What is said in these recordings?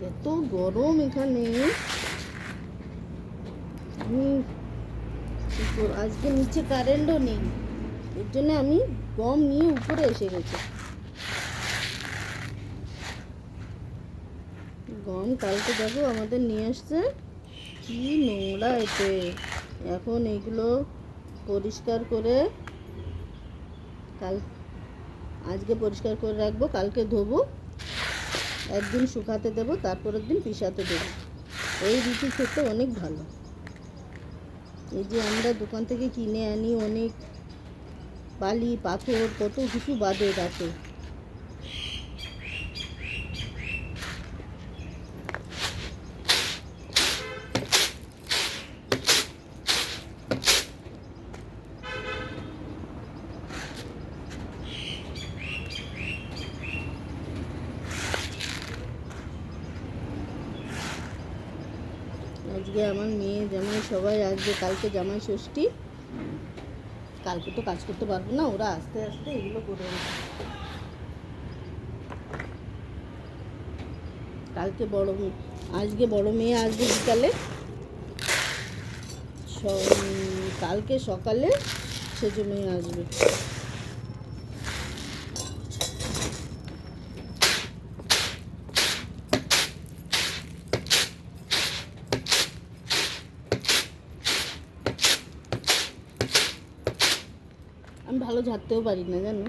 এত গরম এখানে। আজকে নিচে কারেন্টও নেই, এর জন্য আমি গম নিয়ে উপরে এসে গেছি। গম কালকে দেখো আমাদের নিয়ে আসছে, কি নোংরা এতে। এখন এইগুলো পরিষ্কার করে আজকে পরিষ্কার করে রাখবো, কালকে ধোবো, একদিন শুকাতে দেবো, তারপরের দিন পিষাতে দেবো। এই রুটি খেতে অনেক ভালো। এই যে আমরা দোকান থেকে কিনে আনি, অনেক বালি পাথর কত কিছু বাদে রাতে। আজকে আমার মেয়ে জামাই সবাই আসবে, কালকে জামাই ষষ্ঠী। কালকে তো কাজ করতে পারবো না, ওরা আস্তে আস্তে এগুলো করে নেবে। কালকে আজকে বড় মেয়ে আসবে বিকালে, কালকে সকালে সেজ মেয়ে আসবে। আমি ভালো ঝাড়তেও পারি না জানো।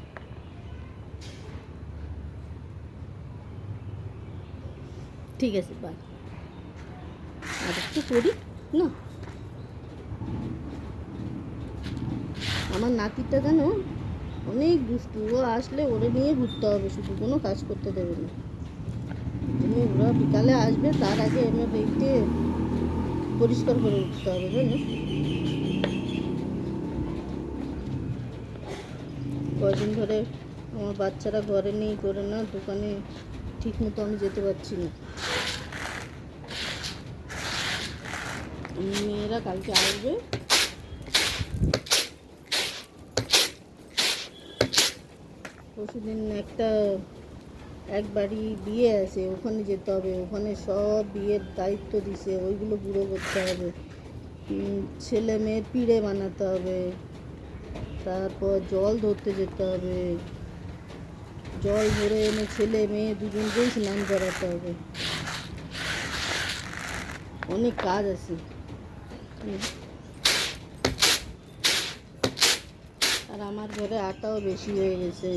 ঠিক আছে, বাই। আর একটু করি না। আমার নাতিটা জানো অনেক দুষ্টু, ও আসলে ওরে নিয়ে ঘুরতে হবে, শুধু কোনো কাজ করতে দেবে না। ওরা বিকালে আসবে, তার আগে আমার দেখতে পরিষ্কার করে উঠতে হবে জানো। কদিন ধরে আমার বাচ্চারা ঘরে নেই করে না, দোকানে ঠিক মতো আমি যেতে পারছি না। মেয়েরা কালকে আসবে, পরশুদিন এক বাড়ি বিয়ে আছে, ওখানে যেতে হবে। ওখানে সব বিয়ের দায়িত্ব দিছে, ওইগুলো পুরো করতে হবে। ছেলে মেয়ের পিড়ে বানাতে হবে, তারপর জল ধরতে যেতে হবে, জল ভরে এনে ছেলে মেয়ে দুজনকেই স্নান করাতে হবে। অনেক কাজ আছে। আর আমার ঘরে আটাও বেশি হয়ে গেছে।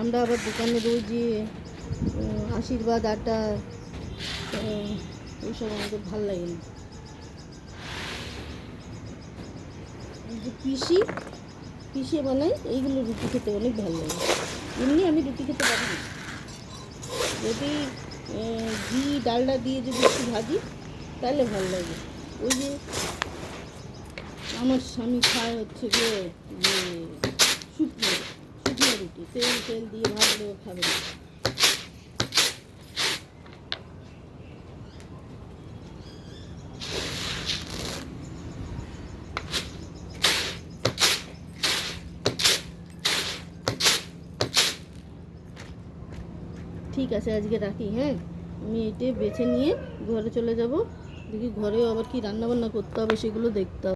আমরা আবার দোকানে ওই যে আশীর্বাদ আটা, ওইসব আমাদের ভাল লাগে না। যে পিষে বানাই, এইগুলো রুটি খেতে অনেক ভালো লাগে। এমনি আমি রুটি খেতে পারি না, যদি ঘি ডালডা দিয়ে যদি একটু ভাজি তাহলে ভালো লাগে। ওই যে আমার স্বামী খায় হচ্ছে যে শুকনো রুটি, তেল দিয়ে ভাজলেও খাবে না। ঠিক আছে, আজকে রাখি। হ্যাঁ, আমি এটা বেছে নিয়ে ঘরে চলে যাব। দেখি ঘরেও আবার কি রান্না বান্না করতে হবে সেগুলো দেখতে হবে।